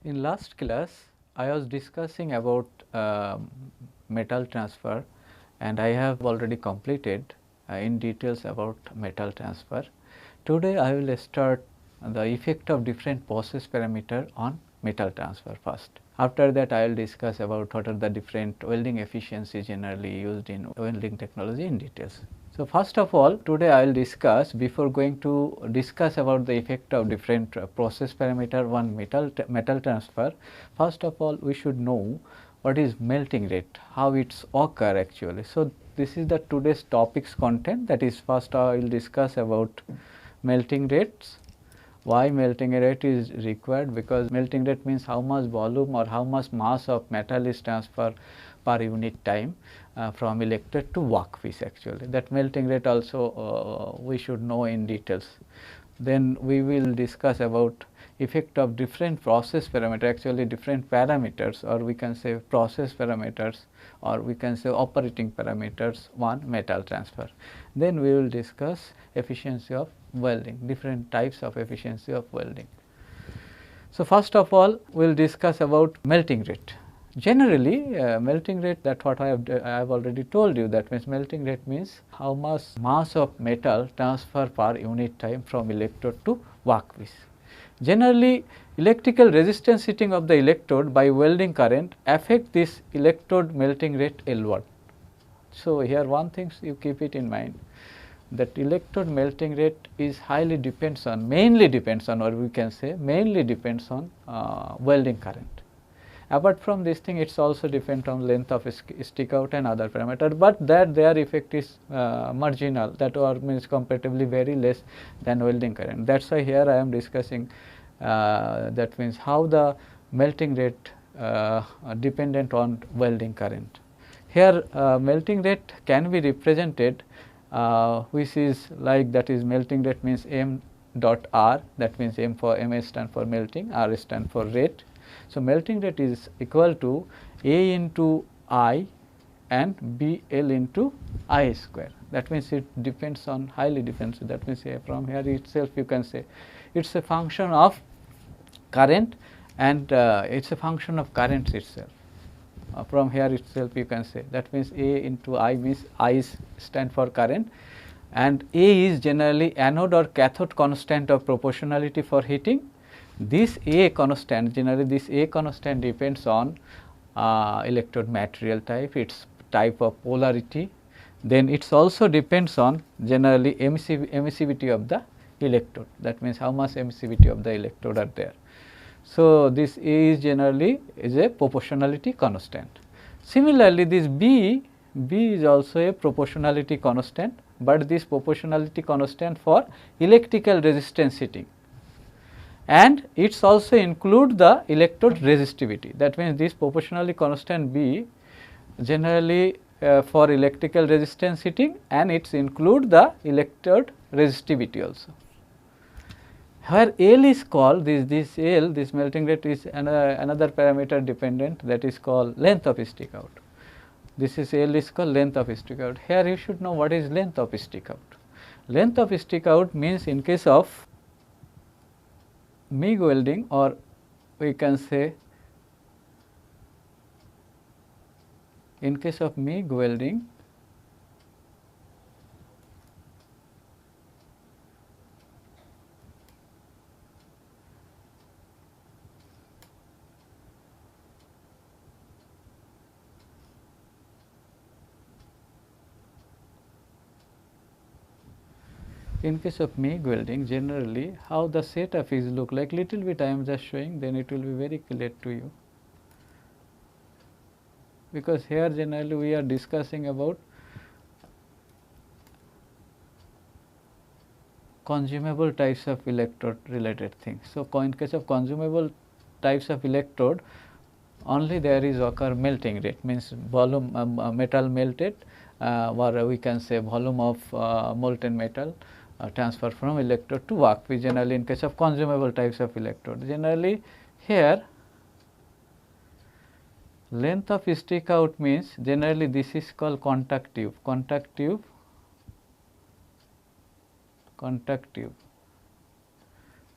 In last class, I was discussing about metal transfer, and I have already completed in details about metal transfer. Today, I will start the effect of different process parameter on metal transfer first. After that, I will discuss about what are the different welding efficiency generally used in welding technology in details. So, first of all, today I will discuss, before going to discuss about the effect of different process parameter on metal transfer, first of all we should know what is melting rate, how it's occur actually. So, this is the today's topics content, that is, first I will discuss about melting rates. Why melting rate is required? Because melting rate means how much volume or how much mass of metal is transferred per unit time from electrode to workpiece actually. That melting rate also we should know in details. Then we will discuss about effect of different process parameter, actually different parameters, or we can say process parameters, or we can say operating parameters on metal transfer. Then we will discuss efficiency of welding, different types of efficiency of welding. So, first of all we will discuss about melting rate. Generally melting rate, that what I have already told you, that means melting rate means how much mass of metal transfer per unit time from electrode to workpiece. Generally electrical resistance heating of the electrode by welding current affect this electrode melting rate L1. So, here one thing you keep it in mind, that electrode melting rate is highly depends on, mainly depends on, or we can say mainly depends on welding current. Apart from this thing, it is also depend on length of stick out and other parameter, but that their effect is marginal, that or means comparatively very less than welding current. That is why here I am discussing that means how the melting rate dependent on welding current. Here melting rate can be represented which is like, that is melting rate means m dot r, that means m stand for melting, r stand for rate. So, melting rate is equal to A into I and B L into I square. That means it depends on, highly depends. That means from here itself you can say it is a function of current, and it is a function of currents itself. From here itself you can say, that means A into I means I stand for current, and A is generally anode or cathode constant of proportionality for heating. This A constant, generally this A constant depends on electrode material type, its type of polarity. Then it also depends on generally emissivity of the electrode, that means how much emissivity of the electrode are there. So, this A is generally is a proportionality constant. Similarly, this B is also a proportionality constant, but this proportionality constant for electrical resistance heating, and it also include the electrode resistivity. That means this proportionally constant B generally for electrical resistance heating, and it include the electrode resistivity also. Where L is called, this L, this melting rate is another parameter dependent, that is called length of stick out. This is L is called length of stick out. Here you should know what is length of stick out. Length of stick out means, in case of MIG welding, or we can say in case of MIG welding, generally how the setup is look like, little bit I am just showing, then it will be very clear to you. Because here generally we are discussing about consumable types of electrode related things. So, in case of consumable types of electrode, only there is occur melting rate, means volume metal melted, or we can say volume of molten metal transfer from electrode to workpiece, generally in case of consumable types of electrode. Generally here length of stick out means, generally this is called contact tube,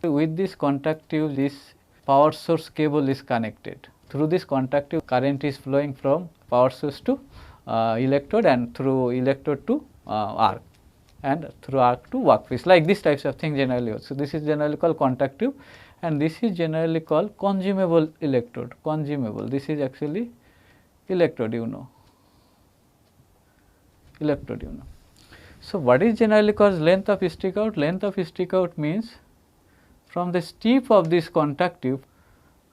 With this contact tube, this power source cable is connected. Through this conductive current is flowing from power source to electrode, and through electrode to arc, and through arc to workpiece, like these types of things generally. So, this is generally called conductive, and this is generally called consumable electrode. Consumable, this is actually electrode, electrode. So, what is generally called length of stick out? Length of stick out means from the tip of this conductive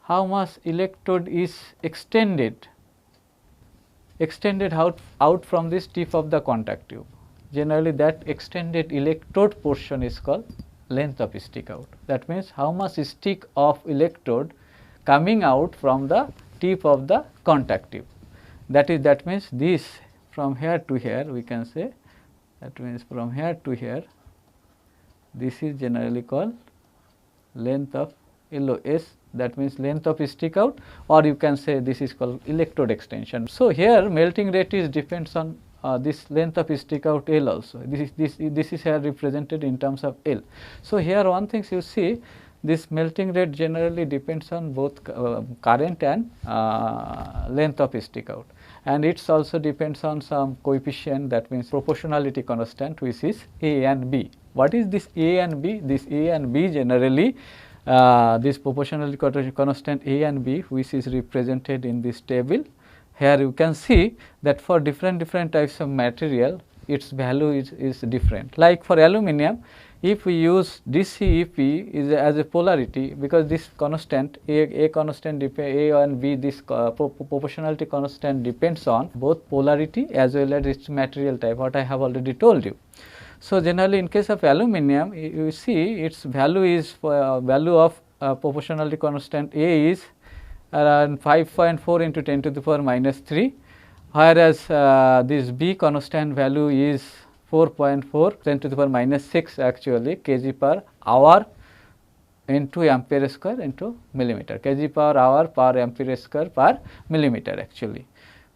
how much electrode is extended out from this tip of the conductive. Generally that extended electrode portion is called length of stick out. That means how much stick of electrode coming out from the tip of the conductive. That means this from here to here, we can say, that means from here to here, this is generally called length of LOS, that means length of stick out, or you can say this is called electrode extension. So, here melting rate is depends on this length of stick out L also. This is here represented in terms of L. So, here one thing you see, this melting rate generally depends on both current and length of stick out, and it also depends on some coefficient, that means proportionality constant, which is A and B. What is this A and B? This A and B generally this proportionality constant A and B, which is represented in this table. Here you can see that for different types of material, its value is different. Like for aluminum, if we use DCEP is as a polarity, because this constant A constant A and B, this proportionality constant depends on both polarity as well as its material type, what I have already told you. So, generally in case of aluminum, you see its value is value of proportionality constant A is around 5.4 into 10 to the power minus 3, whereas this B constant value is 4.4 10 to the power minus 6 actually kg per hour into ampere square into millimeter, kg per hour per ampere square per millimeter actually.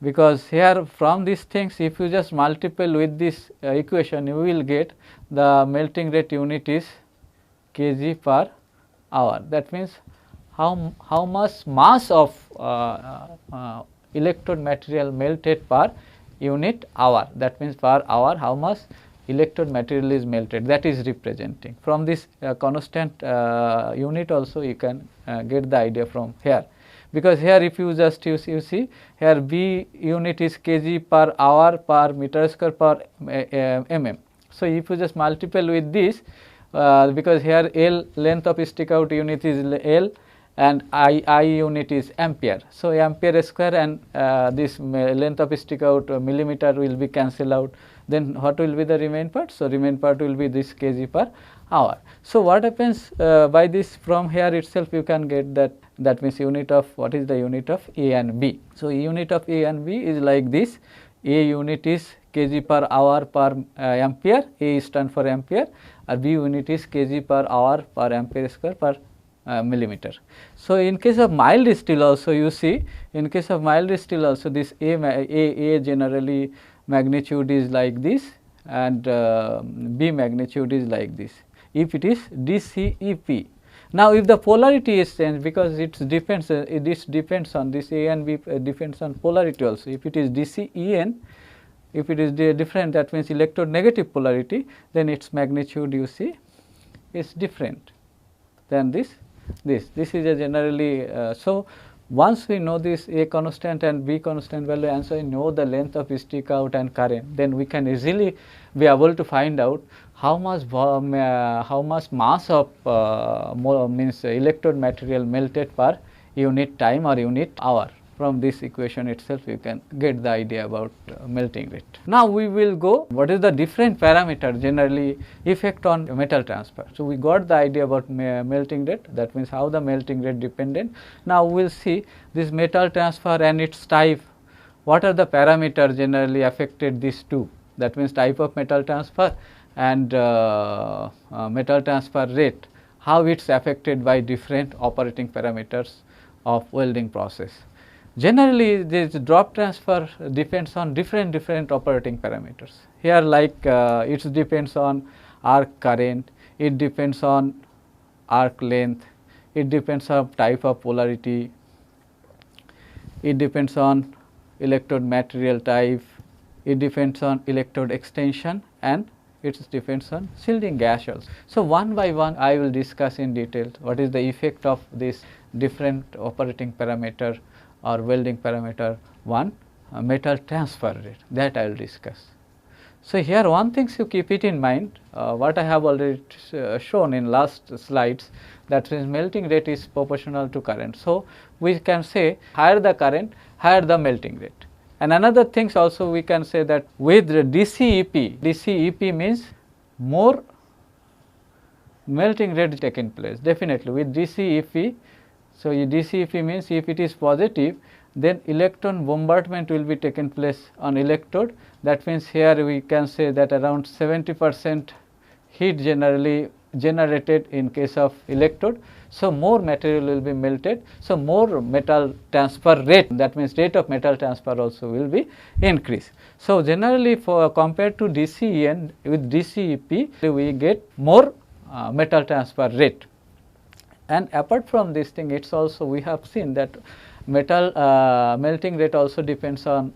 Because here from these things, if you just multiply with this equation, you will get the melting rate unit is kg per hour. That means how much mass of electrode material melted per unit hour. That means per hour how much electrode material is melted, that is representing. From this constant unit also you can get the idea from here. Because here if you just you see here B unit is kg per hour per meter square per mm. So, if you just multiply with this, because here L length of stick out unit is L and I unit is ampere. So, ampere square and this length of stick out millimeter will be cancelled out, then what will be the remain part? So, remain part will be this kg per hour. So, what happens by this, from here itself you can get that means unit of, what is the unit of A and B. So, unit of A and B is like this. A unit is kg per hour per ampere, A stand for ampere, or B unit is kg per hour per ampere square per millimeter. So, in case of mild steel also, you see, in case of mild steel also, this A generally magnitude is like this, and B magnitude is like this, if it is DCEP. Now, if the polarity is changed, because it depends on this A and B depends on polarity also. If it is DCEN, if it is different, that means electrode negative polarity, then its magnitude you see is different than this. This is a generally so. Once we know this A constant and B constant value, and so we know the length of stick out and current, then we can easily be able to find out how much mass of means electrode material melted per unit time or unit hour. From this equation itself you can get the idea about melting rate. Now, we will go what is the different parameter generally effect on metal transfer. So, we got the idea about melting rate, that means how the melting rate dependent. Now, we will see this metal transfer and its type, what are the parameters generally affected these two, that means type of metal transfer and metal transfer rate, how it is affected by different operating parameters of welding process. Generally, this drop transfer depends on different operating parameters. Here, like it depends on arc current, it depends on arc length, it depends on type of polarity, it depends on electrode material type, it depends on electrode extension, and it depends on shielding gas also. So, one by one I will discuss in detail what is the effect of this different operating parameter or welding parameter. One, metal transfer rate, that I will discuss. So, here one thing you keep it in mind, what I have already shown in last slides, that is melting rate is proportional to current. So, we can say higher the current, higher the melting rate. And another things also we can say that with the DCEP means more melting rate taking place, definitely with DCEP. So, DCEP means if it is positive, then electron bombardment will be taken place on electrode. That means here we can say that around 70% heat generally generated in case of electrode. So, more material will be melted. So, more metal transfer rate, that means rate of metal transfer also will be increased. So, generally for compared to DCEN with DCEP we get more metal transfer rate. And apart from this thing, it's also we have seen that metal melting rate also depends on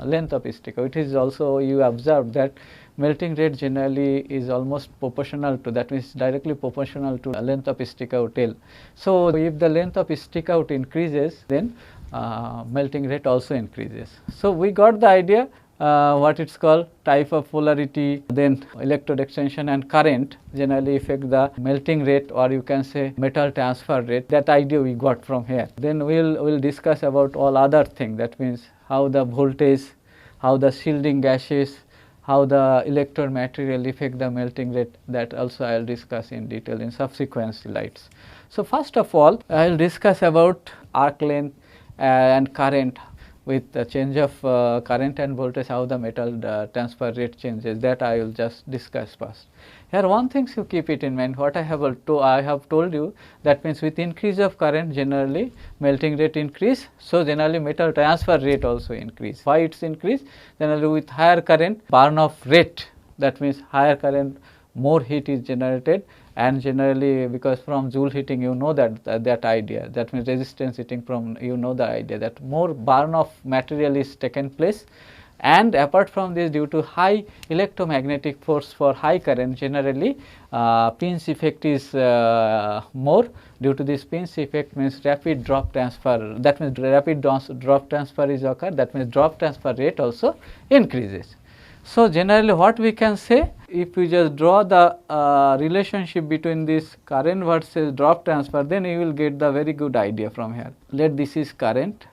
length of sticker. It is also you observe that melting rate generally is almost proportional to, that means directly proportional to length of stick out tail. So, if the length of stick out increases, then melting rate also increases. So, we got the idea what it's called type of polarity, then electrode extension and current generally affect the melting rate, or you can say metal transfer rate. That idea we got from here. Then we'll discuss about all other things, that means how the voltage, how the shielding gases, how the electrode material affect the melting rate, that also I will discuss in detail in subsequent slides. So, first of all I will discuss about arc length and current. With the change of current and voltage, how the metal transfer rate changes, that I will just discuss first. Here one thing you keep it in mind, what I have told you, that means with increase of current generally melting rate increase. So, generally metal transfer rate also increase. Why it's increase? Generally with higher current burn off rate, that means higher current more heat is generated, and generally because from Joule heating you know that idea, that means resistance heating from you know the idea that more burn of material is taken place. And apart from this, due to high electromagnetic force for high current, generally pinch effect is more. Due to this pinch effect means rapid drop transfer, that means rapid drop transfer is occur, that means drop transfer rate also increases. So, generally what we can say, if we just draw the relationship between this current versus drop transfer, then you will get the very good idea from here. Let this is current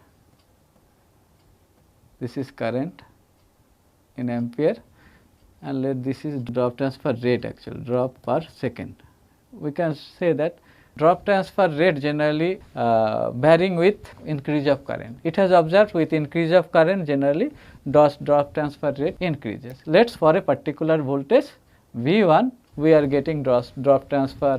in ampere, and let this is drop transfer rate, actually drop per second. We can say that drop transfer rate generally varying with increase of current. It has observed with increase of current generally drop transfer rate increases. Let us for a particular voltage V1 we are getting drop transfer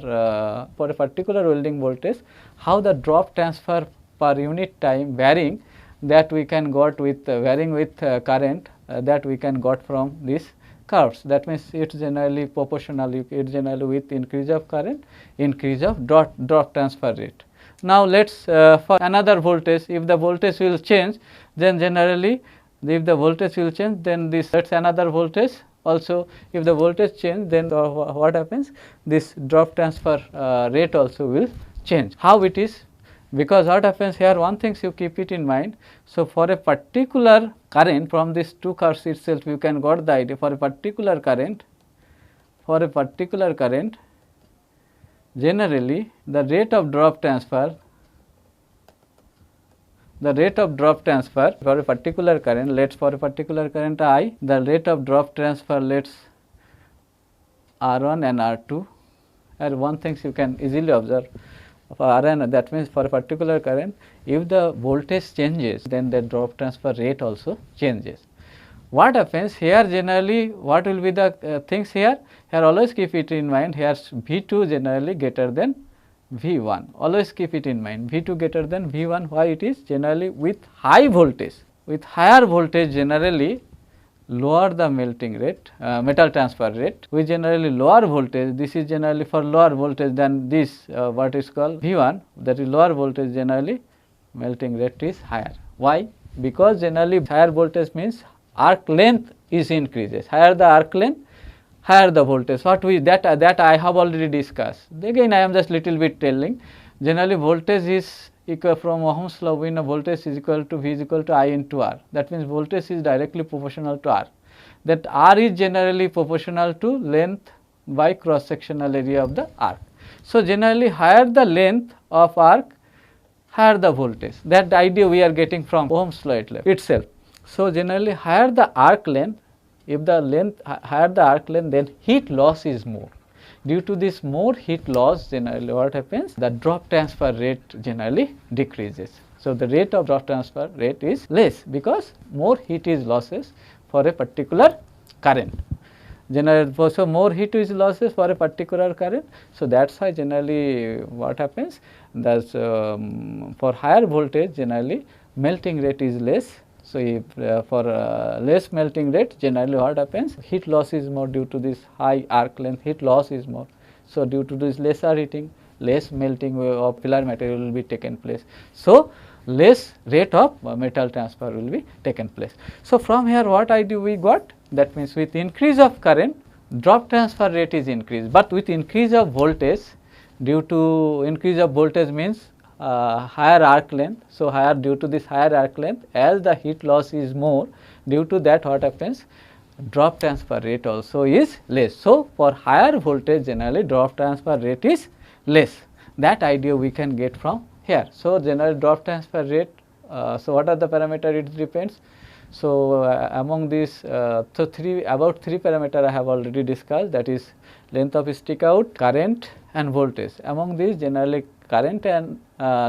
for a particular welding voltage, how the drop transfer per unit time varying, that we can got with varying with current, that we can got from this curves. That means it is generally proportional, it is generally with increase of current, increase of drop transfer rate. Now, let us for another voltage, if the voltage will change, then generally if the voltage will change, then this let us another voltage also, if the voltage change, then what happens, this drop transfer rate also will change. How it is? Because what happens here, one thing you keep it in mind. So, for a particular current from these two curves itself you can got the idea, for a particular current generally the rate of drop transfer for a particular current, let's for a particular current I, the rate of drop transfer, let's R1 and R2, and one thing you can easily observe for Rn, that means for a particular current, if the voltage changes, then the drop transfer rate also changes. What happens here, generally what will be the things here? Here always keep it in mind, here V2 generally greater than V1, always keep it in mind, V2 greater than V1. Why it is? Generally with high voltage, with higher voltage generally lower the melting rate, metal transfer rate, we generally lower voltage. This is generally for lower voltage than this, what is called V1, that is lower voltage, generally melting rate is higher. Why? Because generally higher voltage means arc length is increases. Higher the arc length, higher the voltage. What we that I have already discussed. Again I am just little bit telling. Generally voltage is equal, from Ohm's law we know voltage is equal to V is equal to I into R. That means voltage is directly proportional to R. That R is generally proportional to length by cross sectional area of the arc. So generally higher the length of arc, higher the voltage. That idea we are getting from Ohm's law itself. So generally higher the arc length, if the length higher the arc length, then heat loss is more. Due to this more heat loss, generally what happens? The drop transfer rate generally decreases. So the rate of drop transfer rate is less because more heat is losses for a particular current. Generally, so more heat is losses for a particular current. So that's why generally what happens? That's for higher voltage generally melting rate is less. So if for less melting rate, generally what happens? Heat loss is more due to this high arc length, heat loss is more. So due to this lesser heating, less melting of pillar material will be taken place. So less rate of metal transfer will be taken place. So from here what idea we got? That means with increase of current, drop transfer rate is increased, but with increase of voltage, due to increase of voltage means higher arc length. So higher, due to this higher arc length, as the heat loss is more, due to that what happens? Drop transfer rate also is less. So for higher voltage generally drop transfer rate is less. That idea we can get from here. So generally drop transfer rate, so what are the parameter it depends? So among these, so about three parameter I have already discussed, that is length of stick out, current and voltage. Among these generally current and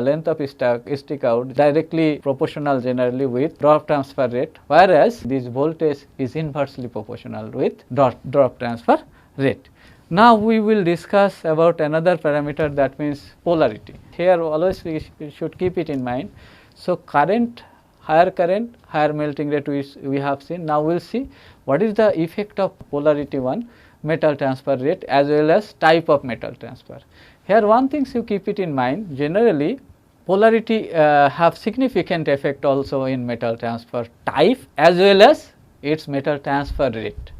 length of stick out directly proportional generally with drop transfer rate, whereas this voltage is inversely proportional with drop transfer rate. Now we will discuss about another parameter, that means polarity. Here always we should keep it in mind. So current, higher melting rate we have seen. Now we will see what is the effect of polarity one, metal transfer rate, as well as type of metal transfer. Here one thing you keep it in mind, generally polarity have significant effect also in metal transfer type as well as its metal transfer rate.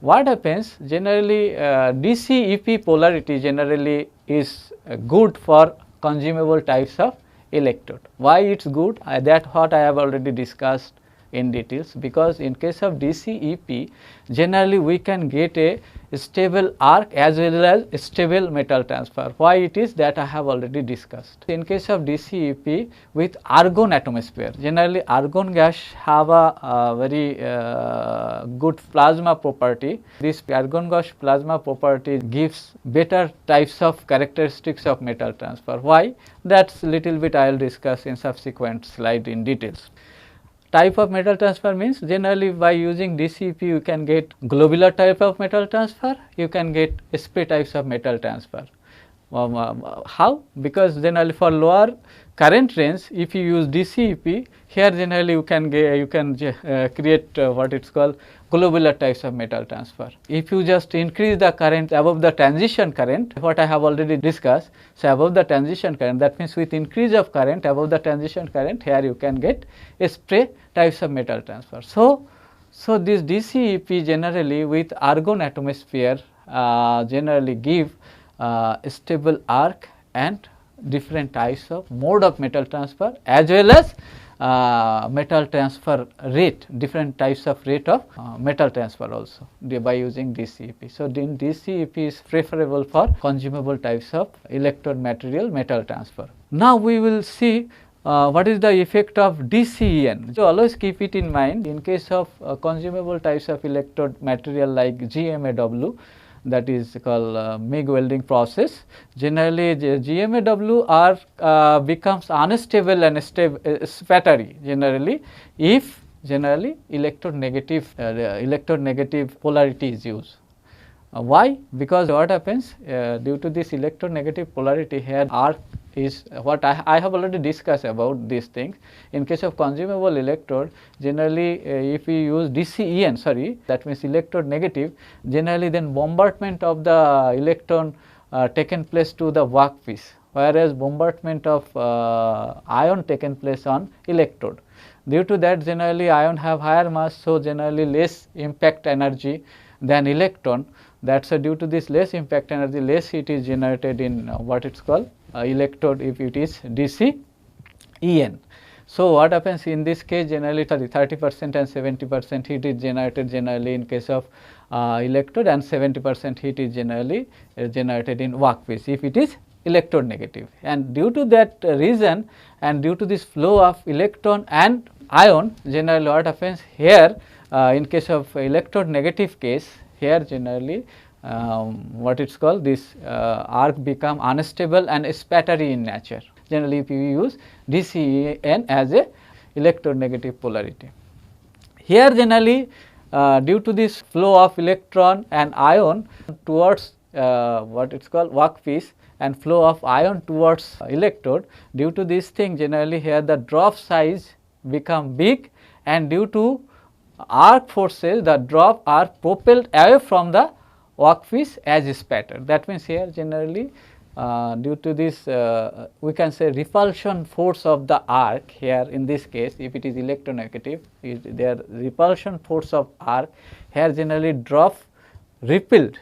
What happens? Generally DC EP polarity generally is good for consumable types of electrode. Why it is good? That what I have already discussed in details, because in case of DC EP generally we can get a stable arc as well as stable metal transfer. Why it is? That I have already discussed. In case of DC EP with argon atmosphere, generally argon gas have a very good plasma property. This argon gas plasma property gives better types of characteristics of metal transfer. Why? That's little bit I will discuss in subsequent slide in details. Type of metal transfer means generally by using DC EP you can get globular type of metal transfer, you can get spray types of metal transfer. How? Because generally for lower current range, if you use DC EP, here generally you can create what it's called globular types of metal transfer. If you just increase the current above the transition current, what I have already discussed, so above the transition current, that means with increase of current above the transition current, here you can get a spray types of metal transfer. So this DC EP generally with argon atmosphere generally give stable arc and different types of mode of metal transfer as well as metal transfer rate, different types of rate of metal transfer also by using DC EP. So DC EP is preferable for consumable types of electrode material metal transfer. Now we will see what is the effect of DCEN. So always keep it in mind, in case of consumable types of electrode material like GMAW, that is called MIG welding process. Generally GMAW are becomes unstable and spattery generally if electrode negative polarity is used. Why? Because what happens due to this electrode negative polarity, here arc is what I have already discussed about these things. In case of consumable electrode, generally if we use DCEN, that means electrode negative, generally then bombardment of the electron taken place to the workpiece, whereas bombardment of ion taken place on electrode. Due to that, generally ion have higher mass, so generally less impact energy than electron. That's due to this less impact energy, less heat is generated in what it's called electrode if it is DCEN. So what happens in this case, generally 30% and 70% heat is generated generally in case of electrode, and 70% heat is generally generated in workpiece if it is electrode negative. And due to that reason, and due to this flow of electron and ion, generally what happens here in case of electrode negative case, here generally what it's called, this arc become unstable and spattery in nature. Generally if you use DCEN as a electrode negative polarity. Here generally due to this flow of electron and ion towards what it's called workpiece, and flow of ion towards electrode, due to this thing generally here the drop size become big, and due to arc forces the drop are propelled away from the workpiece as spatter. That means here generally due to this we can say repulsion force of the arc, here in this case if it is electronegative, their repulsion force of arc here generally drop repelled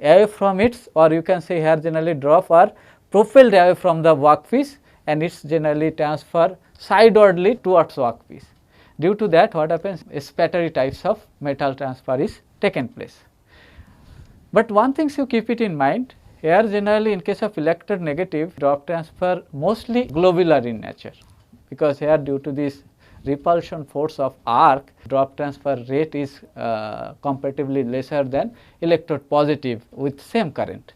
away from its, or you can say here generally drop are propelled away from the workpiece, and it's generally transfer sidewardly towards workpiece. Due to that, what happens, spattery types of metal transfer is taken place. But one thing you keep it in mind, here generally in case of electrode negative, drop transfer mostly globular in nature, because here due to this repulsion force of arc, drop transfer rate is comparatively lesser than electrode positive with same current.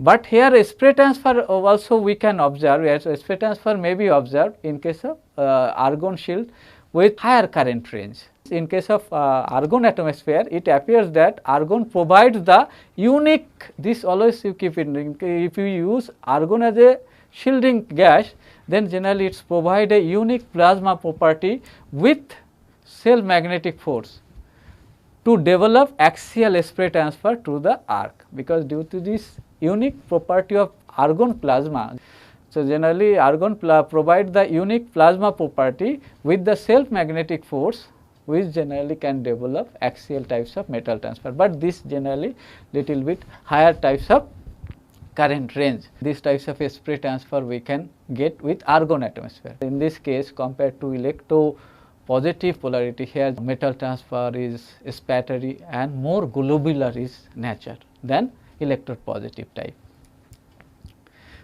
But here spray transfer also we can observe, yes, spray transfer may be observed in case of argon shield with higher current range. In case of argon atmosphere, it appears that argon provides the unique, this always you keep it, if you use argon as a shielding gas, then generally it's provide a unique plasma property with self magnetic force to develop axial spray transfer to the arc, because due to this unique property of argon plasma. So generally argon provide the unique plasma property with the self magnetic force, which generally can develop axial types of metal transfer, but this generally little bit higher types of current range. These types of spray transfer we can get with argon atmosphere. In this case, compared to electropositive polarity, here metal transfer is spattery and more globular is nature than electrode positive type.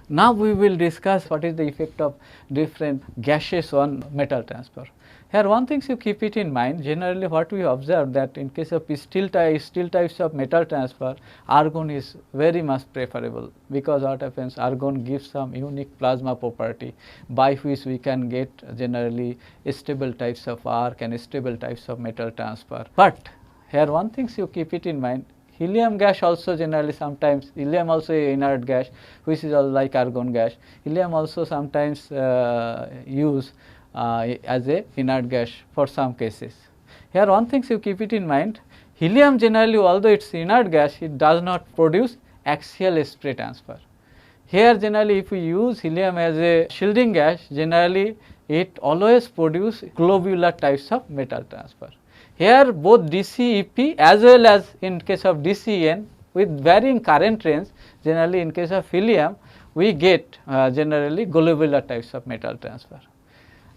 Now we will discuss what is the effect of different gases on metal transfer. Here one thing you keep it in mind, generally what we observe that in case of steel types of metal transfer, argon is very much preferable, because what happens, argon gives some unique plasma property by which we can get generally stable types of arc and stable types of metal transfer. But here one thing you keep it in mind, helium gas also generally sometimes, helium also a inert gas which is like argon gas, helium also sometimes use as a inert gas for some cases. Here one thing you keep it in mind, helium generally although it is inert gas, it does not produce axial spray transfer. Here generally if we use helium as a shielding gas, generally it always produce globular types of metal transfer. Here both DCEP as well as in case of DCEN with varying current range, generally in case of helium we get generally globular types of metal transfer.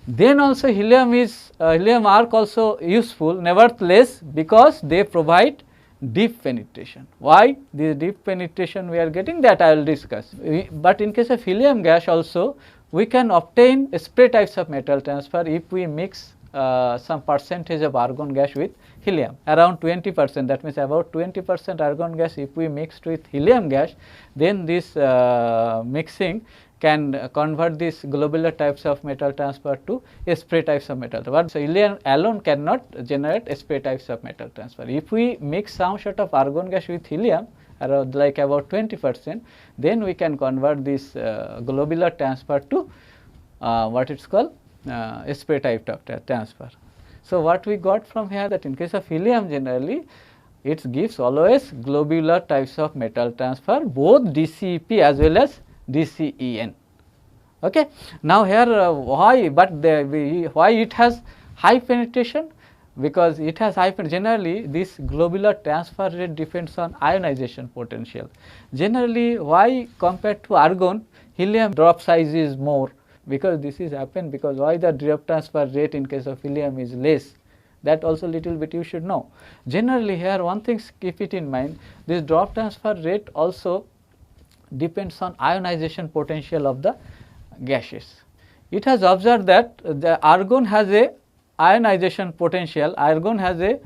Then also helium arc also useful, nevertheless, because they provide deep penetration. Why this deep penetration we are getting, that I will discuss. But in case of helium gas also we can obtain spray types of metal transfer if we mix some percentage of argon gas with helium, around 20%, that means about 20% argon gas if we mixed with helium gas, then this mixing can convert these globular types of metal transfer to spray types of metal. But so helium alone cannot generate spray types of metal transfer. If we mix some sort of argon gas with helium, around like about 20%, then we can convert this globular transfer to what it's called spray type of transfer. So what we got from here, that in case of helium generally it gives always globular types of metal transfer, both DCEP as well as DCEN. Okay. Now here why, but why it has high penetration? Because it has high penetration. Generally this globular transfer rate depends on ionization potential. Generally why compared to argon, helium drop size is more, because this is happened because why the drop transfer rate in case of helium is less, that also little bit you should know. Generally here one thing keep it in mind, this drop transfer rate also depends on ionization potential of the gases. It has observed that the argon has a ionization potential, argon has a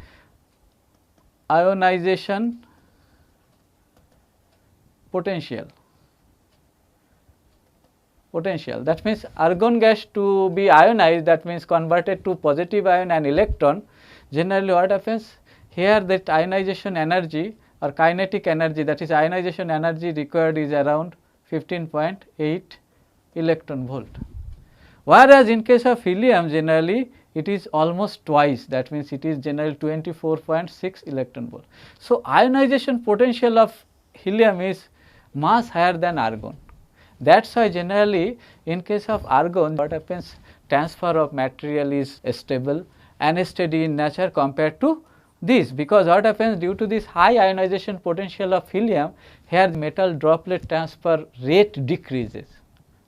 ionization potential. That means argon gas to be ionized, that means converted to positive ion and electron. Generally what happens here, that ionization energy or kinetic energy, that is ionization energy required is around 15.8 electron volt. Whereas in case of helium generally it is almost twice, that means it is generally 24.6 electron volt. So ionization potential of helium is much higher than argon. That is why generally in case of argon what happens, transfer of material is stable and steady in nature compared to this, because what happens, due to this high ionization potential of helium, here the metal droplet transfer rate decreases,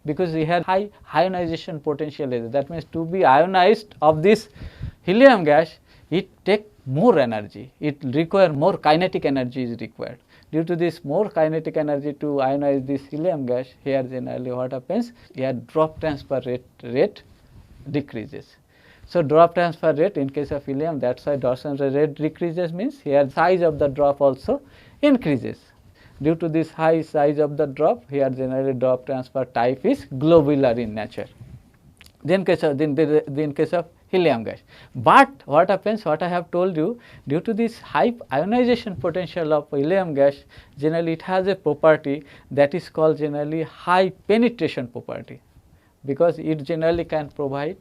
because we have high ionization potential. That means to be ionized of this helium gas, it take more energy, it require more kinetic energy is required. Due to this more kinetic energy to ionize this helium gas, here generally what happens, here drop transfer rate decreases. So drop transfer rate in case of helium, that's why drop transfer rate decreases, means here size of the drop also increases. Due to this high size of the drop, here generally drop transfer type is globular in nature. Then case of helium gas. But what happens, what I have told you, due to this high ionization potential of helium gas, generally it has a property that is called generally high penetration property, because it generally can provide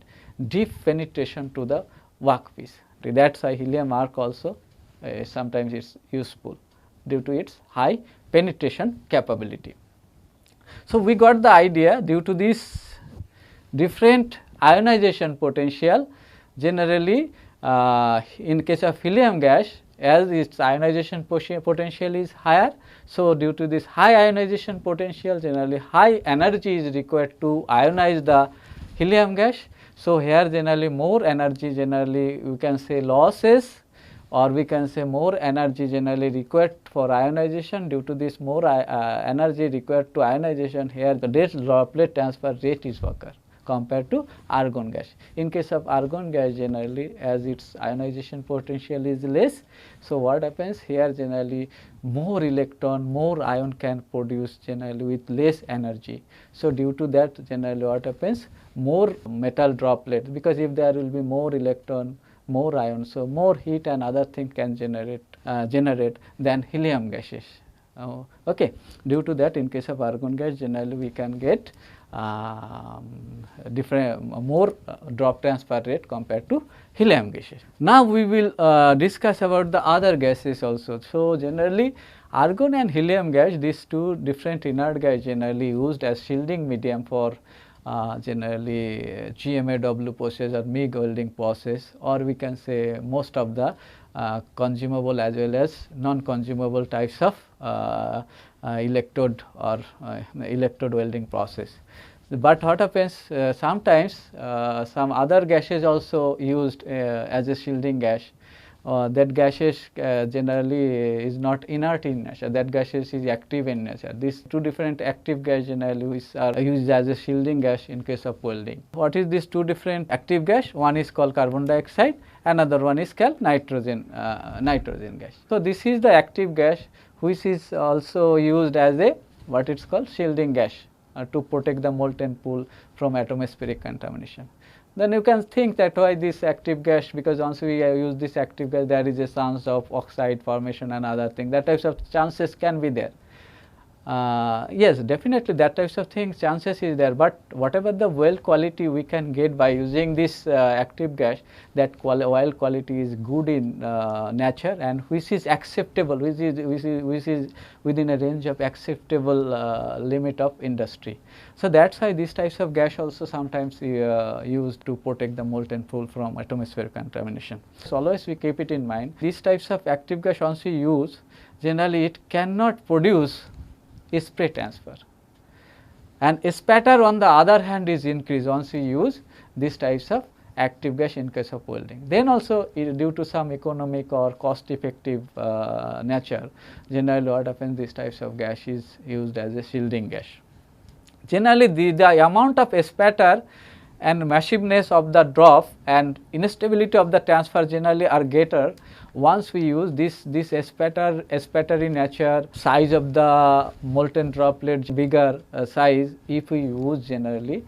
deep penetration to the workpiece. That is why helium arc also sometimes is useful, due to its high penetration capability. So we got the idea, due to this different ionization potential, generally in case of helium gas, as its ionization potential is higher, so due to this high ionization potential, generally high energy is required to ionize the helium gas. So here generally more energy, generally we can say losses, or we can say more energy generally required for ionization. Due to this more energy required to ionization, here the droplet transfer rate is occur compared to argon gas. In case of argon gas, generally as its ionization potential is less, so what happens here, generally more electron, more ion can produce generally with less energy. So due to that, generally what happens, more metal droplet, because if there will be more electron, more ion, so more heat and other thing can generate than helium gases. Okay. Due to that, in case of argon gas, generally we can get more drop transfer rate compared to helium gases. Now we will discuss about the other gases also. So generally argon and helium gas, these two different inert gas generally used as shielding medium for generally GMAW process or MIG welding process, or we can say most of the consumable as well as non-consumable types of electrode or electrode welding process. But what happens, sometimes some other gases also used as a shielding gas. That gases generally is not inert in nature, that gases is active in nature. These two different active gas generally are used as a shielding gas in case of welding. What is these two different active gas? One is called carbon dioxide, another one is called nitrogen gas. So this is the active gas which is also used as a what it's called shielding gas to protect the molten pool from atmospheric contamination. Then you can think that why this active gas, because once we use this active gas, there is a chance of oxide formation and other things. That types of chances can be there. Yes, definitely that types of things chances is there, but whatever the well quality we can get by using this active gas, that oil quality is good in nature, and which is acceptable, which is within a range of acceptable limit of industry. So that's why these types of gas also sometimes used to protect the molten pool from atmospheric contamination. So always we keep it in mind. These types of active gas once we use, generally it cannot produce spray transfer, and spatter on the other hand is increased once we use these types of active gas in case of welding. Then also due to some economic or cost effective nature, generally what happens, these types of gas is used as a shielding gas. Generally the amount of spatter and massiveness of the drop and instability of the transfer generally are greater once we use this spattery nature, size of the molten droplet bigger size if we use generally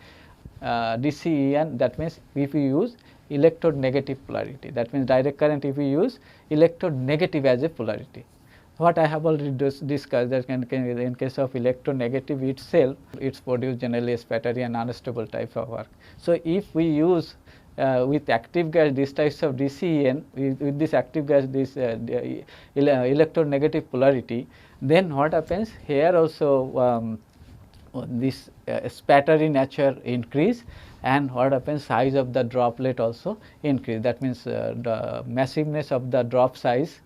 DCEN, that means if we use electrode negative polarity, that means direct current if we use electrode negative as a polarity. What I have already discussed, that in case of electronegative itself, it's produced generally a spattery and unstable type of work. So if we use with active gas this types of DCEN, with this active gas this electronegative polarity, then what happens here also this spattery nature increase, and what happens, size of the droplet also increase. That means the massiveness of the drop size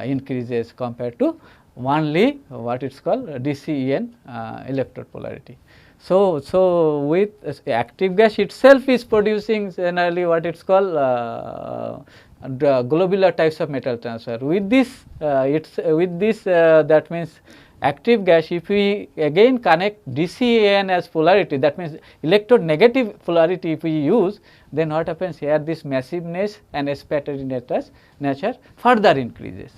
increases compared to only what it's called DCEN electrode polarity. So with active gas itself is producing generally what it's called the globular types of metal transfer. With this that means active gas, if we again connect DCEN as polarity, that means electrode negative polarity if we use, then what happens here, this massiveness and spattery nature further increases.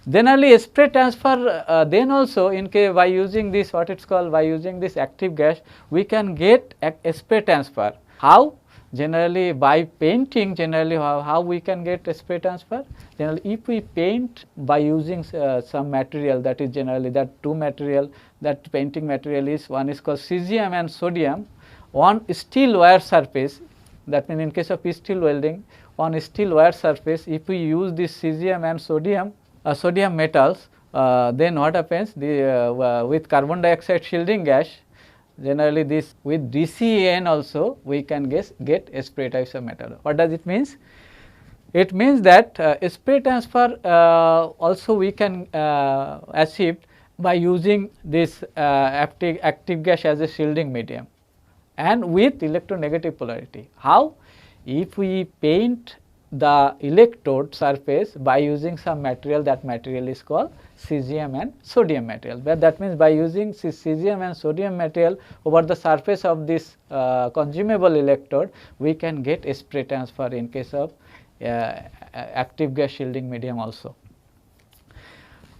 Generally spray transfer then also in case by using this what it's called, by using this active gas we can get a spray transfer. How? Generally by painting, generally how we can get a spray transfer? Generally if we paint by using some material, that is generally that two material, that painting material is, one is called cesium and sodium on steel wire surface, that means in case of steel welding on steel wire surface, if we use this cesium and sodium metals, then what happens, with carbon dioxide shielding gas, generally this with DCEN also we can get spray types of metal. What does it means? It means that spray transfer also we can achieve by using this active gas as a shielding medium and with electronegative polarity. How? If we paint the electrode surface by using some material, that material is called cesium and sodium material. But that means by using cesium and sodium material over the surface of this consumable electrode, we can get a spray transfer in case of active gas shielding medium also.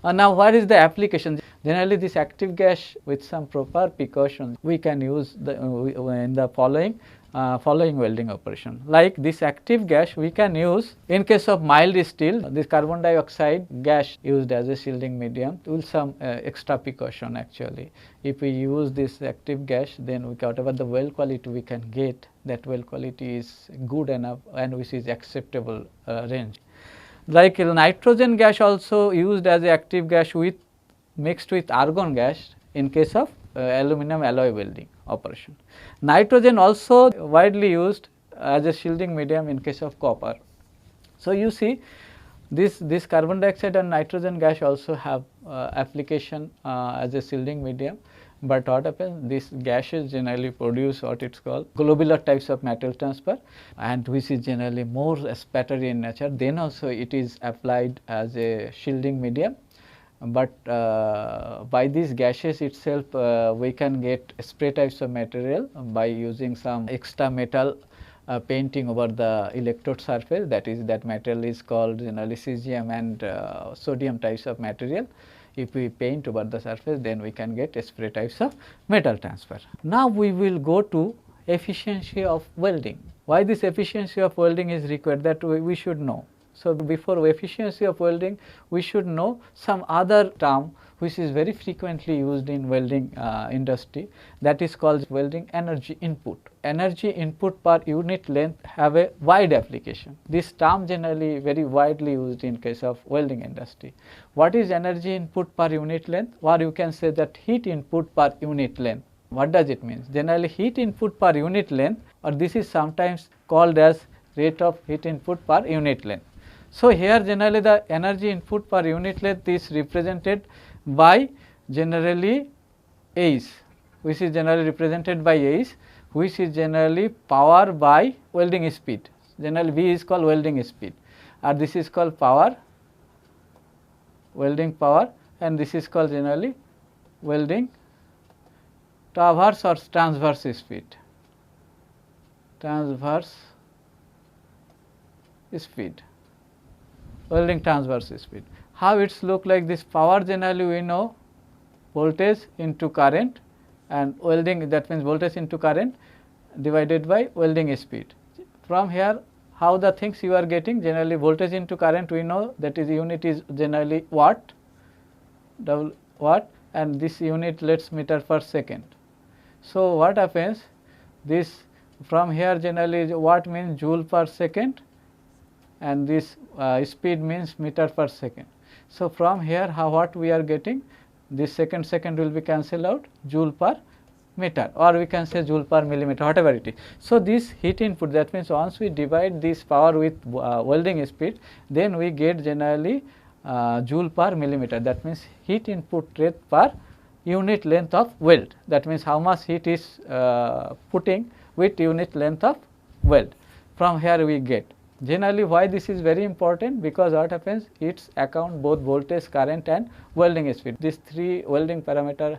Now what is the application? Generally this active gas with some proper precautions we can use in the following welding operation. Like this active gas we can use in case of mild steel, this carbon dioxide gas used as a shielding medium with some extra precaution actually. If we use this active gas, then whatever the weld quality we can get, that weld quality is good enough and which is acceptable range. Like nitrogen gas also used as a active gas mixed with argon gas in case of aluminum alloy welding operation. Nitrogen also widely used as a shielding medium in case of copper. So you see this carbon dioxide and nitrogen gas also have application as a shielding medium, but what happens, these gases generally produce what it's called globular types of metal transfer, and which is generally more spattery in nature. Then also it is applied as a shielding medium, but by these gases itself we can get spray types of material by using some extra metal painting over the electrode surface, that material is called generally cesium and sodium types of material. If we paint over the surface, then we can get spray types of metal transfer. Now we will go to efficiency of welding. Why this efficiency of welding is required, that we should know. So, before efficiency of welding, we should know some other term which is very frequently used in welding industry, that is called welding energy input. Energy input per unit length have a wide application. This term generally very widely used in case of welding industry. What is energy input per unit length? Or you can say that heat input per unit length. What does it mean? Generally heat input per unit length, or this is sometimes called as rate of heat input per unit length. So, here generally the energy input per unit length is represented by generally H, which is generally represented by H, which is generally power by welding speed. Generally V is called welding speed, and this is called power, welding power, and this is called generally welding traverse or transverse speed, transverse speed, welding transverse speed. How it's look like? This power generally we know voltage into current, and welding, that means voltage into current divided by welding speed. From here how the things you are getting, generally voltage into current we know, that is unit is generally watt, watt, and this unit let's meter per second. So, what happens, this from here generally watt means joule per second, and this speed means meter per second. So, from here what we are getting, this second will be cancelled out, joule per meter, or we can say joule per millimeter, whatever it is. So, this heat input, that means once we divide this power with welding speed, then we get generally joule per millimeter, that means heat input rate per unit length of weld, that means how much heat is putting with unit length of weld. From here we get. Generally why this is very important, because what happens, it's account both voltage, current and welding speed. These three welding parameter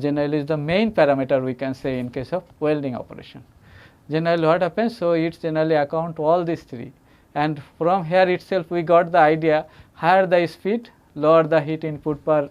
generally is the main parameter we can say in case of welding operation. Generally what happens, so it's generally account all these three, and from here itself we got the idea, higher the speed, lower the heat input per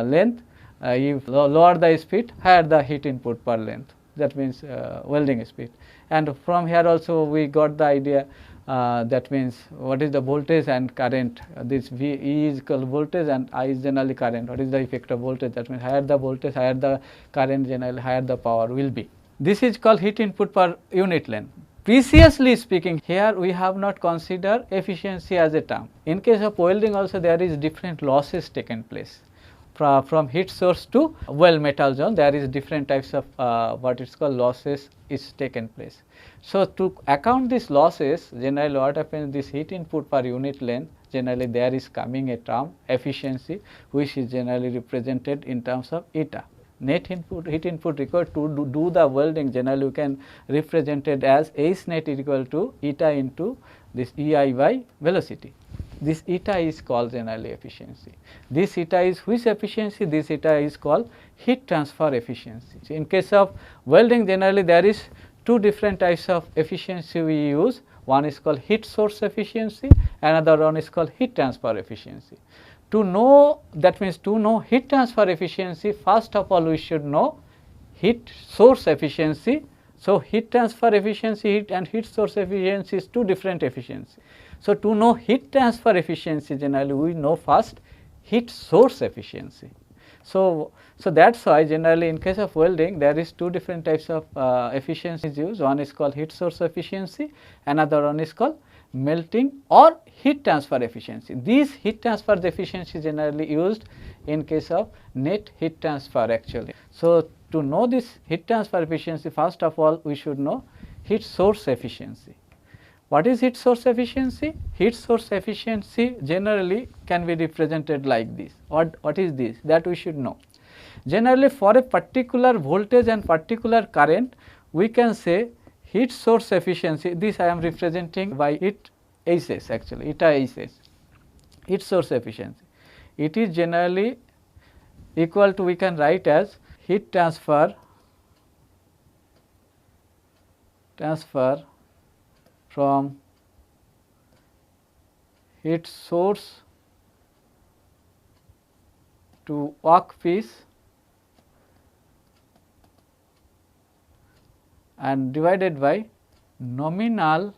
length, if lower the speed, higher the heat input per length, that means welding speed. And from here also we got the idea, that means what is the voltage and current, this V E is equal voltage and I is generally current. What is the effect of voltage? That means higher the voltage, higher the current, generally higher the power will be. This is called heat input per unit length. Preciously speaking, here we have not considered efficiency as a term. In case of welding also there is different losses taken place. From heat source to weld metal zone, there is different types of what is called losses is taken place. So, to account these losses, generally what happens, this heat input per unit length, generally there is coming a term efficiency, which is generally represented in terms of eta. Net input, heat input required to do the welding, generally you can represent it as H net is equal to eta into this EI by velocity. This eta is called generally efficiency. This eta is which efficiency? This eta is called heat transfer efficiency. So, in case of welding, generally there is two different types of efficiency we use. One is called heat source efficiency, another one is called heat transfer efficiency. To know, that means to know heat transfer efficiency, first of all we should know heat source efficiency. So, heat transfer efficiency and heat source efficiency is two different efficiency. So, to know heat transfer efficiency, generally we know first heat source efficiency. So, that is why generally in case of welding there is two different types of efficiencies used. One is called heat source efficiency, another one is called melting or heat transfer efficiency. These heat transfer efficiency generally used in case of net heat transfer actually. So, to know this heat transfer efficiency, first of all we should know heat source efficiency. What is heat source efficiency? Heat source efficiency generally can be represented like this. What is this? That we should know. Generally for a particular voltage and particular current, we can say heat source efficiency. This I am representing by it Hs actually, eta Hs, heat source efficiency. It is generally equal to, we can write as heat transfer from heat source to workpiece and divided by nominal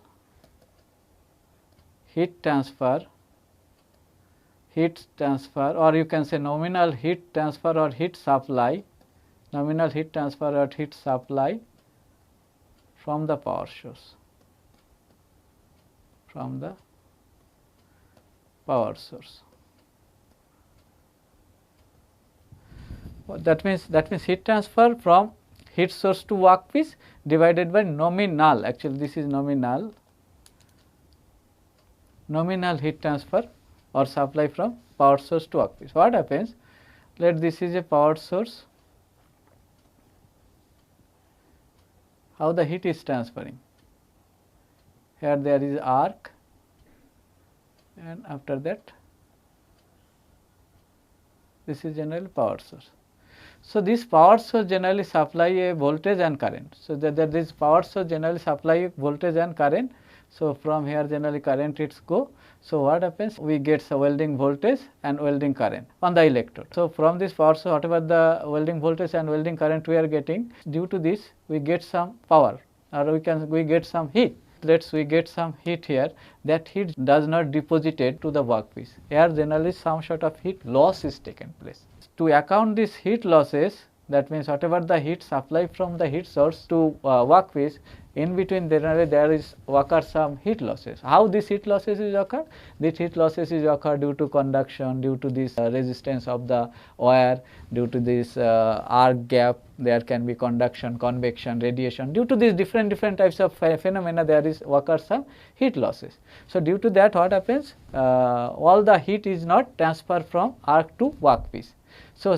heat transfer or you can say nominal heat transfer or heat supply, nominal heat transfer or heat supply from the power source, from the power source. That means heat transfer from heat source to workpiece divided by nominal, actually this is nominal heat transfer or supply from power source to workpiece. What happens? Let this is a power source. How the heat is transferring? Here there is arc, and after that this is generally power source. So, this power source generally supply a voltage and current. So, that this power source generally supply voltage and current. So, from here generally current it's go. So, what happens? We get some welding voltage and welding current on the electrode. So, from this power source whatever the welding voltage and welding current we are getting, due to this we get some power, or we get some heat. Let's we get some heat here, that heat does not deposited to the workpiece. Here generally some sort of heat loss is taken place. To account this heat losses, that means whatever the heat supply from the heat source to workpiece, in between generally there is occur some heat losses. How this heat losses is occur? This heat losses is occur due to conduction, due to this resistance of the wire, due to this arc gap, there can be conduction, convection, radiation. Due to these different types of phenomena there is occur some heat losses. So, due to that what happens? All the heat is not transferred from arc to workpiece. So,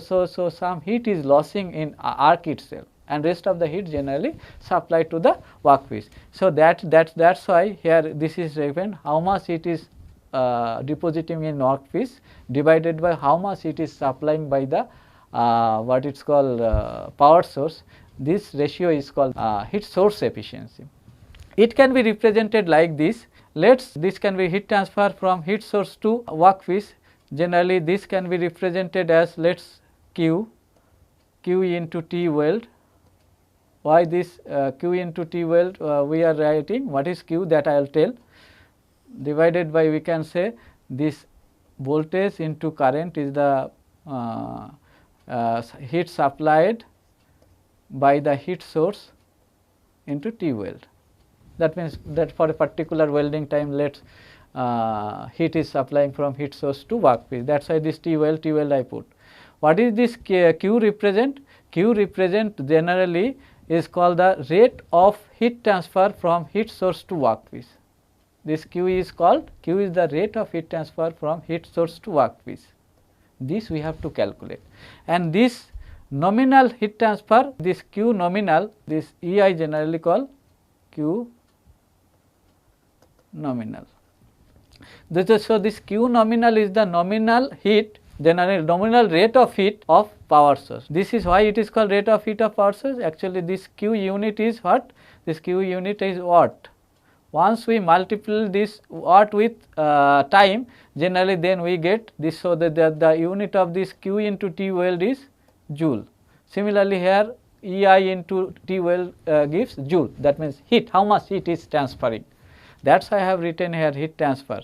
some heat is losing in arc itself, and rest of the heat generally supplied to the workpiece. So, that's why here this is given how much it is depositing in workpiece divided by how much it is supplying by the what it's called power source. This ratio is called heat source efficiency. It can be represented like this. This can be heat transfer from heat source to workpiece. Generally this can be represented as Q into T weld. Why this Q into T weld we are writing? What is Q, that I will tell. Divided by, we can say, this voltage into current is the heat supplied by the heat source into T weld. That means that for a particular welding time, heat is supplying from heat source to workpiece. That is why this T weld I put. What is this Q represent? Q represent generally is called the rate of heat transfer from heat source to workpiece. This Q is the rate of heat transfer from heat source to workpiece. This we have to calculate. And this nominal heat transfer, this Q nominal, this EI generally called Q nominal. So, this Q nominal is the nominal heat, nominal rate of heat of power source. This is why it is called rate of heat of power source. Actually, this Q unit is what? This Q unit is watt. Once we multiply this watt with time, generally then we get this. So, the unit of this Q into T weld is joule. Similarly, here EI into T weld gives joule. That means heat, how much heat is transferring. That is why I have written here heat transfer.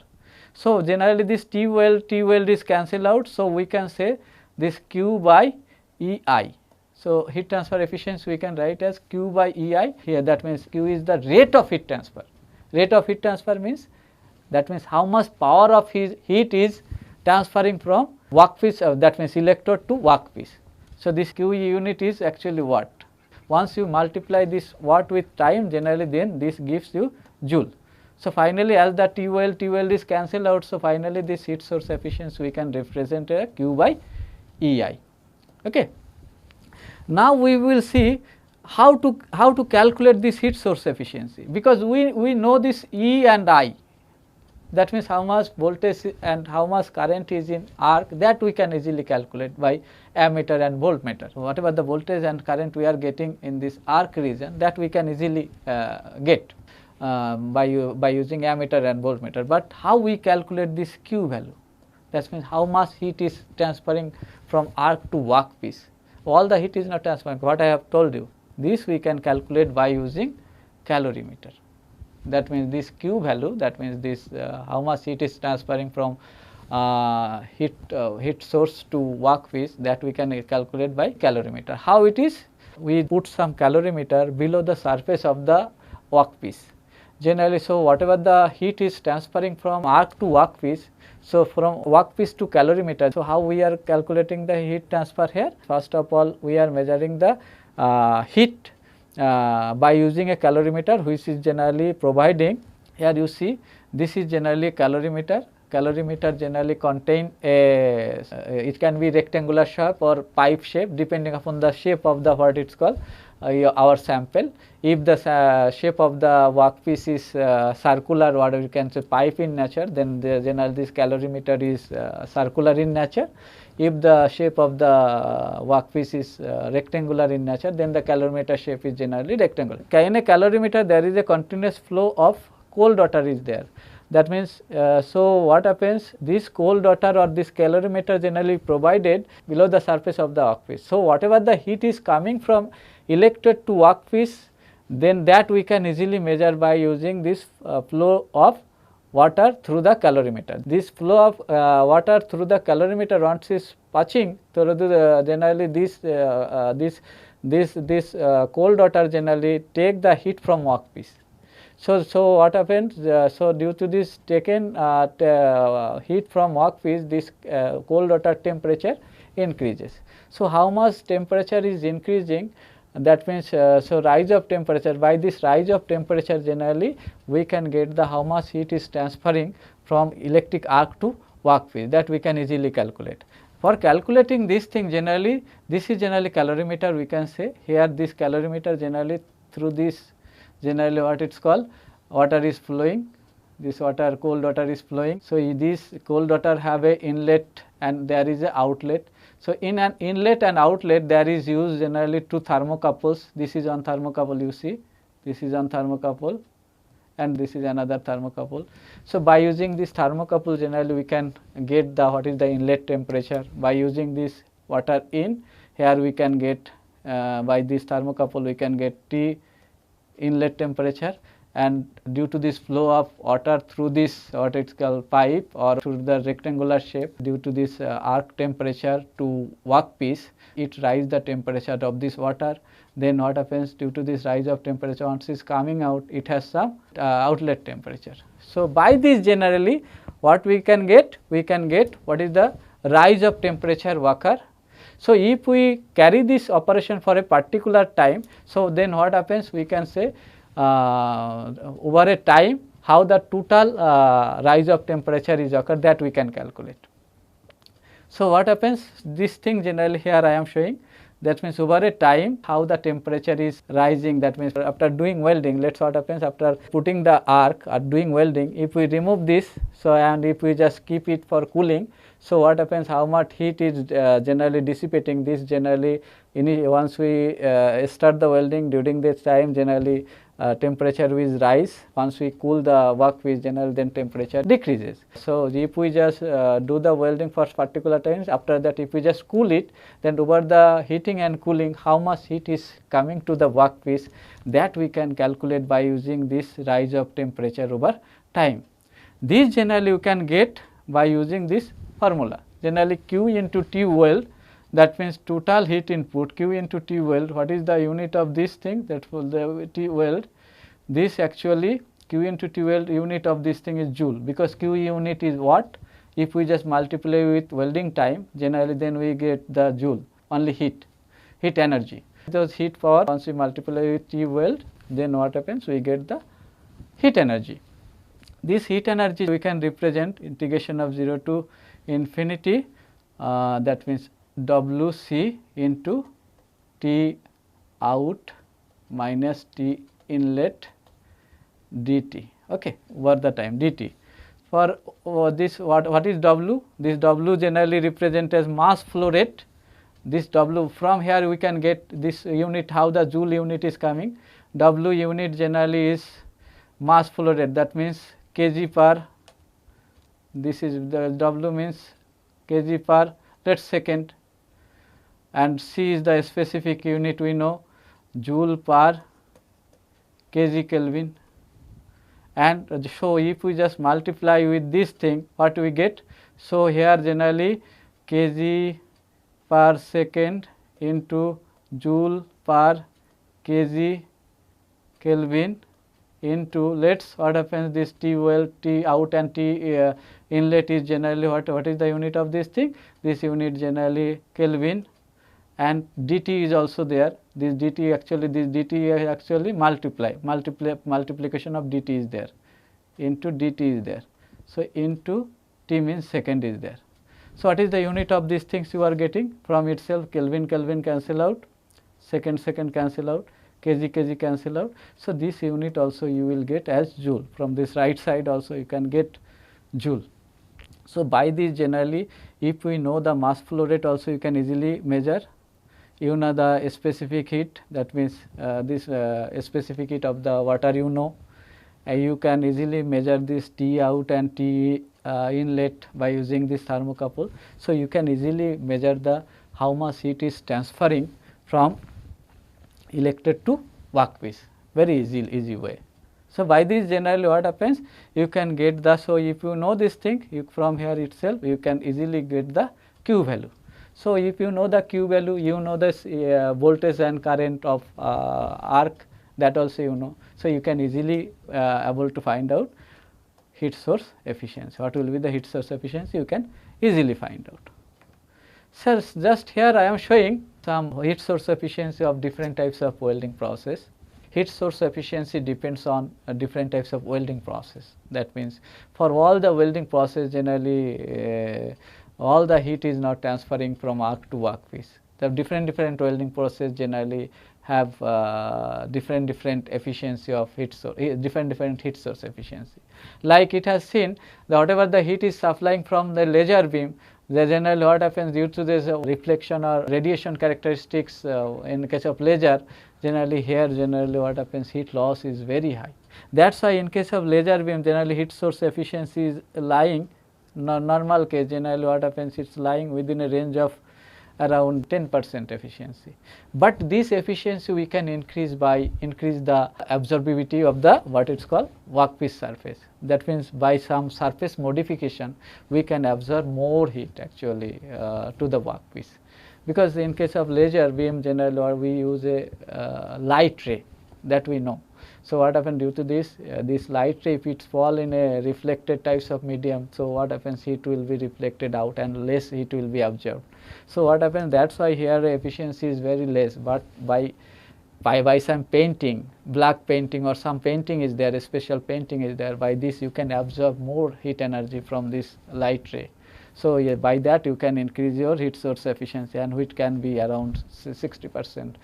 So, generally this T weld is cancelled out. So, we can say this Q by EI. So, heat transfer efficiency we can write as Q by EI here. That means Q is the rate of heat transfer. Rate of heat transfer means, that means how much power of heat is transferring from workpiece, that means electrode to workpiece. So, this Q unit is actually watt. Once you multiply this watt with time, generally then this gives you joule. So, finally, as the T weld is cancelled out, so finally this heat source efficiency we can represent a Q by EI. Okay. Now, we will see how to calculate this heat source efficiency, because we know this E and I, that means how much voltage and how much current is in arc, that we can easily calculate by ammeter and voltmeter. So, whatever the voltage and current we are getting in this arc region, that we can easily get by using ammeter and voltmeter. But how we calculate this Q value? That means how much heat is transferring from arc to workpiece. All the heat is not transferring, what I have told you. This we can calculate by using calorimeter. That means this Q value, that means this how much heat is transferring from heat source to workpiece, that we can calculate by calorimeter. How it is? We put some calorimeter below the surface of the workpiece. Generally, so whatever the heat is transferring from arc to workpiece, so from workpiece to calorimeter. So how we are calculating the heat transfer here? First of all, we are measuring the heat by using a calorimeter, which is generally providing. Here you see, this is generally a calorimeter. Calorimeter generally contain a it can be rectangular shape or pipe shape, depending upon the shape of the what it's called our sample. If the shape of the workpiece is circular, or we can say pipe in nature, then generally this calorimeter is circular in nature. If the shape of the workpiece is rectangular in nature, then the calorimeter shape is generally rectangular. In a calorimeter, there is a continuous flow of cold water is there. That means, so what happens, this cold water or this calorimeter generally provided below the surface of the workpiece. So whatever the heat is coming from electrode to workpiece, then that we can easily measure by using this flow of water through the calorimeter. This flow of water through the calorimeter, once is passing through the generally this cold water generally take the heat from workpiece. So what happens? So due to this taken heat from workpiece, this cold water temperature increases. So how much temperature is increasing? That means so rise of temperature. By this rise of temperature, generally we can get the how much heat is transferring from electric arc to workpiece. That we can easily calculate. For calculating this thing, generally this is generally calorimeter. We can say here this calorimeter generally through this. Generally what it is called, water is flowing, this water, cold water is flowing. So this cold water have a inlet and there is a outlet. So in an inlet and outlet, there is used generally two thermocouples. This is one thermocouple, you see, this is one thermocouple and this is another thermocouple. So by using this thermocouple, generally we can get the what is the inlet temperature. By using this water in, here we can get by this thermocouple we can get T inlet temperature, and due to this flow of water through this what it's called pipe or through the rectangular shape, due to this arc temperature to workpiece, it rise the temperature of this water. Then what happens, due to this rise of temperature, once it's coming out, it has some outlet temperature. So by this generally what we can get what is the rise of temperature occur. So if we carry this operation for a particular time, so then what happens, we can say over a time how the total rise of temperature is occur, that we can calculate. So what happens, this thing generally here I am showing, that means over a time how the temperature is rising. That means after doing welding, let's what happens after putting the arc or doing welding, if we remove this, so and if we just keep it for cooling, so what happens, how much heat is generally dissipating. This generally once we start the welding, during this time generally temperature will rise. Once we cool the workpiece, generally then temperature decreases. So if we just do the welding for particular times, after that if we just cool it, then over the heating and cooling how much heat is coming to the workpiece, that we can calculate by using this rise of temperature over time. This generally you can get by using this formula, generally Q into T weld, that means total heat input, Q into T weld. What is the unit of this thing, that for the T weld, this actually Q into T weld unit of this thing is joule, because Q unit is watt. If we just multiply with welding time, generally then we get the joule, only heat energy. Those heat power, once we multiply with T weld, then what happens, we get the heat energy. This heat energy we can represent integration of 0 to infinity, that means WC into T out minus T inlet dt, okay, over the time dt. For this what is W? This W generally represent as mass flow rate. This W, from here we can get this unit, how the joule unit is coming. W unit generally is mass flow rate, that means kg per, this is the W means kg per let's second, and C is the specific unit we know, joule per kg Kelvin. And so if we just multiply with this thing, what we get? So here generally kg per second into joule per kg Kelvin into, let's what happens, this T well, T out and T inlet is generally what is the unit of this thing? This unit generally Kelvin, and dt is also there. This dt actually multiplication of dt is there, into dt is there. So into T means second is there. So what is the unit of these things you are getting from itself? Kelvin cancel out, second cancel out, kg cancel out. So this unit also you will get as joule. From this right side also you can get joule. So by this generally, if we know the mass flow rate also you can easily measure. You know the specific heat, that means this specific heat of the water you know. You can easily measure this T out and T inlet by using this thermocouple. So you can easily measure the how much heat is transferring from electrode to workpiece, very easy way. So by this generally what happens, you can get the, so if you know this thing, you from here itself you can easily get the Q value. So if you know the Q value, you know this voltage and current of arc, that also you know. So you can easily able to find out heat source efficiency. What will be the heat source efficiency, you can easily find out. So just here I am showing some heat source efficiency of different types of welding process. Heat source efficiency depends on different types of welding process. That means for all the welding process generally all the heat is not transferring from arc to workpiece. The different welding process generally have different efficiency of heat source, different heat source efficiency. Like it has seen that whatever the heat is supplying from the laser beam, the generally what happens due to this reflection or radiation characteristics in case of laser, generally here generally what happens, heat loss is very high. That is why in case of laser beam generally heat source efficiency is lying, normal case generally what happens, it is lying within a range of around 10% efficiency. But this efficiency we can increase by increase the absorbability of the what it is called workpiece surface. That means by some surface modification we can absorb more heat actually to the workpiece. Because in case of laser beam generally we use a light ray, that we know. So what happens due to this, this light ray, if it fall in a reflected types of medium, so what happens, heat will be reflected out and less heat will be absorbed. So what happens, that is why here efficiency is very less, but by some painting, black painting or some painting is there, a special painting is there, by this you can absorb more heat energy from this light ray. So yeah, by that you can increase your heat source efficiency, and which can be around 60%.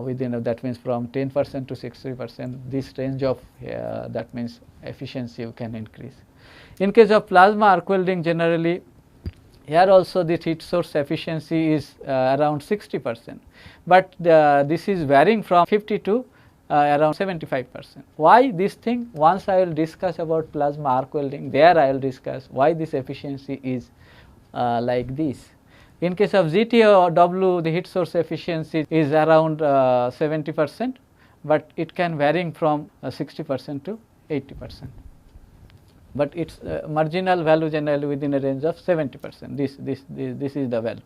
Within that means from 10% to 60%, this range of that means efficiency you can increase. In case of plasma arc welding generally, here also the heat source efficiency is around 60%, but this is varying from 50 to around 75%. Why this thing? Once I will discuss about plasma arc welding, there I will discuss why this efficiency is like this. In case of GTW, the heat source efficiency is around 70%, but it can varying from 60% to 80%. But its marginal value generally within a range of 70%. This is the value.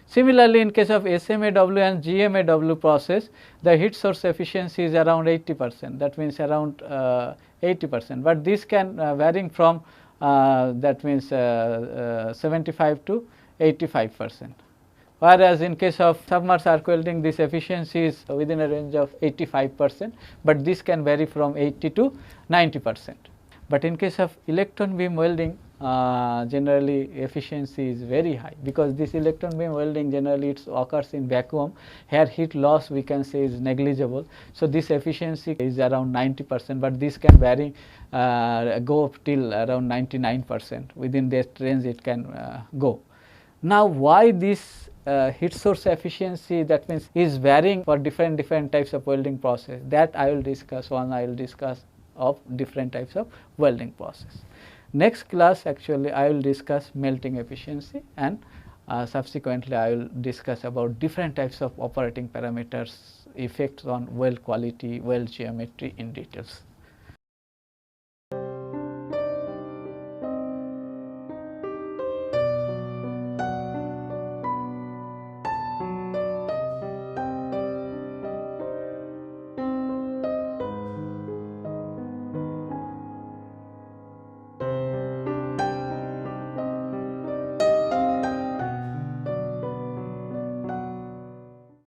Similarly, in case of SMAW and GMAW process, the heat source efficiency is around 80%. That means around 80%. But this can varying from that means 75 to 85%. Whereas in case of submerged arc welding, this efficiency is within a range of 85%, but this can vary from 80 to 90%. But in case of electron beam welding, generally efficiency is very high, because this electron beam welding generally it occurs in vacuum. Here heat loss we can say is negligible. So this efficiency is around 90%, but this can vary go up till around 99%. Within that range it can go. Now why this heat source efficiency, that means is varying for different types of welding process, that I will discuss. I will discuss of different types of welding process. Next class actually I will discuss melting efficiency, and subsequently I will discuss about different types of operating parameters, effects on weld quality, weld geometry in details.